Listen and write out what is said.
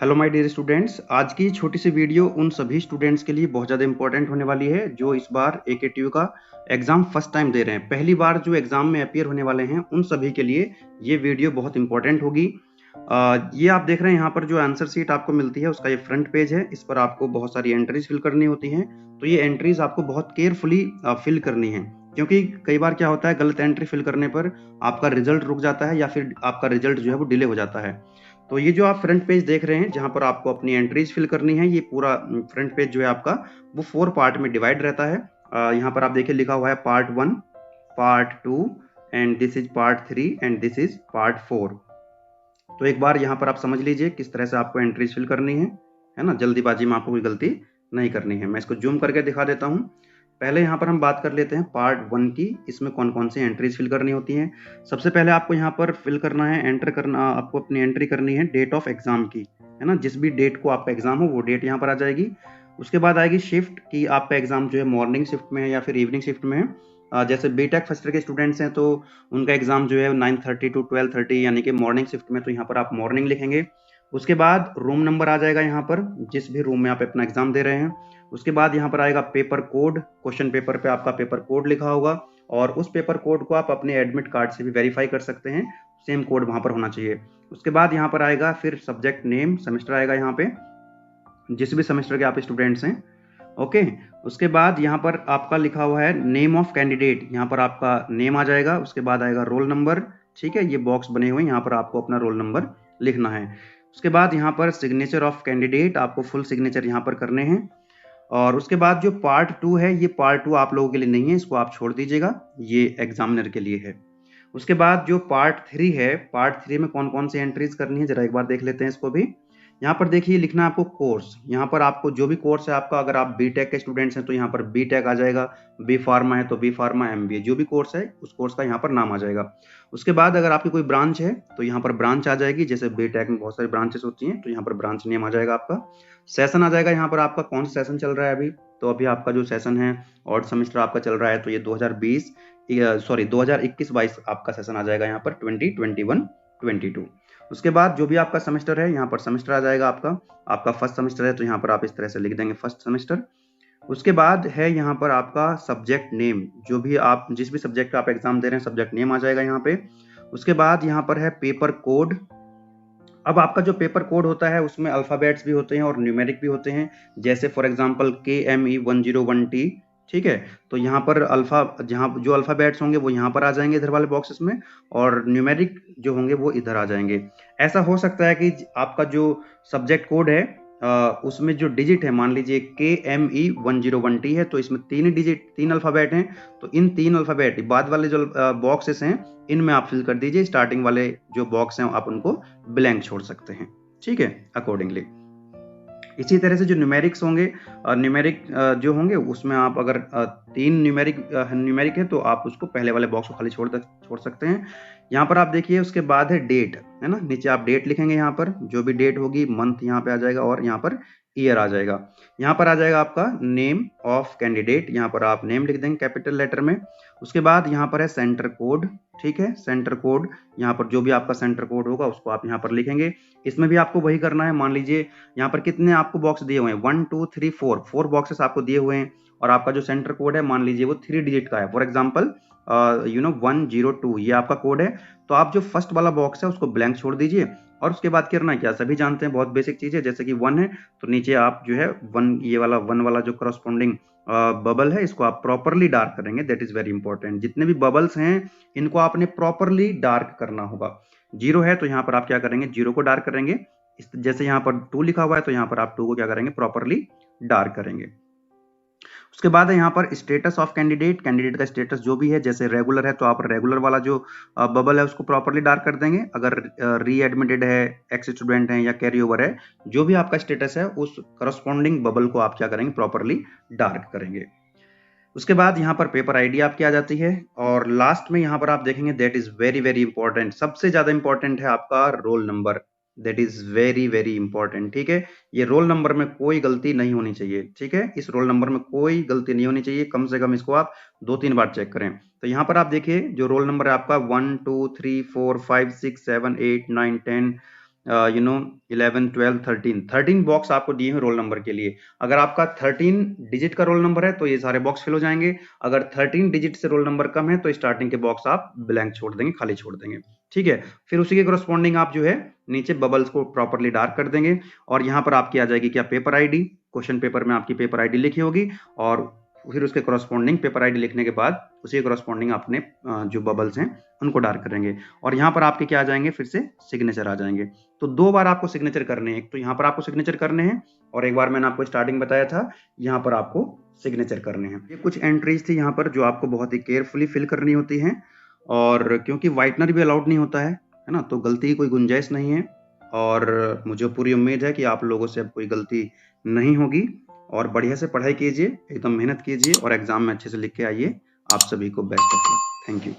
Hello my dear students, आज की छोटी सी वीडियो उन सभी स्टूडेंट्स के लिए बहुत ज़्यादा इंपॉर्टेंट होने वाली है जो इस बार एकेटीयू का एग्ज़ाम फर्स्ट टाइम दे रहे हैं। पहली बार जो एग्ज़ाम में अपीयर होने वाले हैं उन सभी के लिए ये वीडियो बहुत इंपॉर्टेंट होगी। ये आप देख रहे हैं यहाँ पर जो आंसर शीट आपको मिलती है उसका ये फ्रंट पेज है। इस पर आपको बहुत सारी एंट्रीज फिल करनी होती हैं, तो ये एंट्रीज आपको बहुत केयरफुली फिल करनी है, क्योंकि कई बार क्या होता है गलत एंट्री फिल करने पर आपका रिजल्ट रुक जाता है या फिर आपका रिजल्ट जो है वो डिले हो जाता है। तो ये जो आप फ्रंट पेज देख रहे हैं जहाँ पर आपको अपनी एंट्रीज फिल करनी है, ये पूरा फ्रंट पेज जो है आपका वो 4 पार्ट में डिवाइड रहता है। यहाँ पर आप देखिए लिखा हुआ है part 1, part 2 and this is part 3 and this is part 4। तो एक बार यहाँ पर आप समझ लीजिए किस तरह से आपको एंट्रीज फिल करनी है ना। जल्दीबाजी में आपको कोई गलती नहीं करनी है। मैं इसको जूम करके दिखा देता हूँ। पहले यहाँ पर हम बात कर लेते हैं पार्ट 1 की। इसमें कौन कौन सी एंट्रीज फिल करनी होती हैं। सबसे पहले आपको यहाँ पर फिल करना है, एंटर करना, आपको अपनी एंट्री करनी है डेट ऑफ एग्जाम की, है ना। जिस भी डेट को आपका एग्जाम हो वो डेट यहाँ पर आ जाएगी। उसके बाद आएगी शिफ्ट की, आपका एग्जाम जो है मॉर्निंग शिफ्ट में है या फिर इवनिंग शिफ्ट में है। जैसे बीटेक फर्स्ट ईयर के स्टूडेंट्स हैं तो उनका एग्जाम जो है 9:30 टू 12:30 यानी कि मॉर्निंग शिफ्ट में, तो यहाँ पर आप मॉर्निंग लिखेंगे। उसके बाद रूम नंबर आ जाएगा यहाँ पर, जिस भी रूम में आप अपना एग्जाम दे रहे हैं। उसके बाद यहाँ पर आएगा पेपर कोड। क्वेश्चन पेपर पे आपका पेपर कोड लिखा होगा और उस पेपर कोड को आप अपने एडमिट कार्ड से भी वेरीफाई कर सकते हैं। सेम कोड वहां पर होना चाहिए। उसके बाद यहाँ पर आएगा फिर सब्जेक्ट नेम, सेमेस्टर आएगा यहाँ पे, जिस भी सेमेस्टर के आप स्टूडेंट्स हैं। ओके। उसके बाद यहाँ पर आपका लिखा हुआ है नेम ऑफ कैंडिडेट, यहाँ पर आपका नेम आ जाएगा। उसके बाद आएगा रोल नंबर। ठीक है, ये बॉक्स बने हुए हैं, यहाँ पर आपको अपना रोल नंबर लिखना है। उसके बाद यहाँ पर सिग्नेचर ऑफ कैंडिडेट, आपको फुल सिग्नेचर यहाँ पर करने हैं। और उसके बाद जो पार्ट 2 है, ये पार्ट 2 आप लोगों के लिए नहीं है, इसको आप छोड़ दीजिएगा, ये एग्जामिनर के लिए है। उसके बाद जो पार्ट 3 है, पार्ट 3 में कौन कौन सी एंट्रीज करनी है जरा एक बार देख लेते हैं इसको भी। यहाँ पर देखिए लिखना है आपको कोर्स। यहाँ पर आपको जो भी कोर्स है आपका, अगर आप बीटेक के स्टूडेंट्स हैं तो यहाँ पर बीटेक आ जाएगा, बी फार्मा है तो बी फार्मा, एमबीए, जो भी कोर्स है उस कोर्स का यहाँ पर नाम आ जाएगा। उसके बाद अगर आपकी कोई ब्रांच है तो यहाँ पर ब्रांच आ जाएगी, जैसे बीटेक में बहुत सारी ब्रांचेस होती हैं तो यहाँ पर ब्रांच नेम आ जाएगा आपका। सेशन आ जाएगा यहाँ पर आपका, कौन सा सेशन चल रहा है अभी। तो अभी आपका जो सेशन है और सेमेस्टर आपका चल रहा है तो ये 2021-22 आपका सेशन आ जाएगा यहाँ पर 2021-22। उसके बाद जो भी आपका सेमेस्टर है यहाँ पर सेमेस्टर आ जाएगा आपका फर्स्ट सेमेस्टर है तो यहाँ पर आप इस तरह से लिख देंगे फर्स्ट सेमेस्टर। उसके बाद है यहाँ पर आपका सब्जेक्ट नेम, जो भी आप जिस भी सब्जेक्ट का आप एग्जाम दे रहे हैं सब्जेक्ट नेम आ जाएगा यहाँ पे। उसके बाद यहाँ पर है पेपर कोड। अब आपका जो पेपर कोड होता है उसमें अल्फाबेट्स भी होते हैं और न्यूमेरिक भी होते हैं, जैसे फॉर एग्जांपल KME101T। ठीक है, तो यहाँ पर जहाँ जो अल्फाबेट्स होंगे वो यहाँ पर आ जाएंगे इधर वाले बॉक्सेस में, और न्यूमेरिक जो होंगे वो इधर आ जाएंगे। ऐसा हो सकता है कि आपका जो सब्जेक्ट कोड है उसमें जो डिजिट है, मान लीजिए KME101T है तो इसमें 3 अल्फाबेट हैं, तो इन 3 अल्फाबेट बाद वाले जो बॉक्सेस हैं इनमें आप फिल कर दीजिए। स्टार्टिंग वाले जो बॉक्स हैं आप उनको ब्लैंक छोड़ सकते हैं। ठीक है, अकॉर्डिंगली। इसी तरह से जो न्यूमेरिक्स होंगे, न्यूमेरिक जो होंगे उसमें आप अगर 3 न्यूमेरिक है तो आप उसको पहले वाले बॉक्स को खाली छोड़ सकते हैं। यहाँ पर आप देखिए उसके बाद है डेट, है ना। नीचे आप डेट लिखेंगे, यहाँ पर जो भी डेट होगी, मंथ यहाँ पे आ जाएगा और यहाँ पर ईयर आ जाएगा। यहाँ पर आ जाएगा आपका नेम ऑफ कैंडिडेट, यहाँ पर आप नेम लिख देंगे कैपिटल लेटर में। उसके बाद यहाँ पर है सेंटर कोड। ठीक है, सेंटर कोड, यहाँ पर जो भी आपका सेंटर कोड होगा उसको आप यहाँ पर लिखेंगे। इसमें भी आपको वही करना है। मान लीजिए यहाँ पर कितने आपको बॉक्स दिए हुए हैं, 1 2 3 4 बॉक्सेस आपको दिए हुए हैं, और आपका जो सेंटर कोड है मान लीजिए वो 3 डिजिट का है, फॉर एग्जाम्पल 102 ये आपका कोड है। तो आप जो फर्स्ट वाला बॉक्स है उसको ब्लैंक छोड़ दीजिए, और उसके बाद करना है क्या, सभी जानते हैं, बहुत बेसिक चीज है। जैसे कि 1 है तो नीचे आप जो है 1, ये वाला 1 वाला जो करस्पॉन्डिंग बबल है इसको आप प्रॉपरली डार्क करेंगे, दैट इज वेरी इंपॉर्टेंट। जितने भी बबल्स हैं इनको आपने प्रॉपरली डार्क करना होगा। 0 है तो यहाँ पर आप क्या करेंगे, 0 को डार्क करेंगे। जैसे यहाँ पर 2 लिखा हुआ है तो यहाँ पर आप 2 को क्या करेंगे, प्रॉपरली डार्क करेंगे। उसके बाद है यहाँ पर स्टेटस ऑफ कैंडिडेट, कैंडिडेट का स्टेटस जो भी है, जैसे रेगुलर है तो आप रेगुलर वाला जो बबल है उसको प्रॉपरली डार्क कर देंगे। अगर री एडमिटेड है, एक्स स्टूडेंट है या कैरी ओवर है, जो भी आपका स्टेटस है उस करस्पॉन्डिंग बबल को आप क्या करेंगे, प्रॉपरली डार्क करेंगे। उसके बाद यहाँ पर पेपर आईडी आपकी आ जाती है, और लास्ट में यहाँ पर आप देखेंगे that is very very important, सबसे ज्यादा इंपॉर्टेंट है आपका roll number, that is very very important. ठीक है, ये रोल नंबर में कोई गलती नहीं होनी चाहिए। ठीक है, इस रोल नंबर में कोई गलती नहीं होनी चाहिए, कम से कम इसको आप 2-3 बार चेक करें। तो यहाँ पर आप देखिए जो रोल नंबर है आपका 1 2 3 4 5 6 7 8 9 10 11, 12, 13 बॉक्स आपको दिए हैं रोल नंबर के लिए। अगर आपका 13 डिजिट का रोल नंबर है तो ये सारे बॉक्स फिल हो जाएंगे। अगर 13 डिजिट से रोल नंबर कम है तो स्टार्टिंग के बॉक्स आप ब्लैंक छोड़ देंगे, खाली छोड़ देंगे। ठीक है, फिर उसी के करस्पॉन्डिंग आप जो है नीचे बबल्स को प्रॉपरली डार्क कर देंगे और यहाँ पर आपकी आ जाएगी क्या, पेपर आईडी। क्वेश्चन पेपर में आपकी पेपर आईडी लिखी होगी और फिर उसके करस्पॉन्डिंग पेपर आईडी लिखने के बाद उसी के करस्पॉन्डिंग अपने जो बबल्स हैं उनको डार्क करेंगे और यहाँ पर आपके क्या आ जाएंगे, फिर से सिग्नेचर आ जाएंगे। तो 2 बार आपको सिग्नेचर करने हैं, एक तो यहाँ पर आपको सिग्नेचर करने हैं और एक बार मैंने आपको स्टार्टिंग बताया था यहाँ पर आपको सिग्नेचर करने हैं। ये कुछ एंट्रीज थी यहाँ पर जो आपको बहुत ही केयरफुली फिल करनी होती हैं और क्योंकि व्हाइटनर भी अलाउड नहीं होता है ना, तो गलती की कोई गुंजाइश नहीं है और मुझे पूरी उम्मीद है कि आप लोगों से अब कोई गलती नहीं होगी और बढ़िया से पढ़ाई कीजिए, एकदम मेहनत कीजिए और एग्जाम में अच्छे से लिख के आइए। आप सभी को best of luck. Thank you.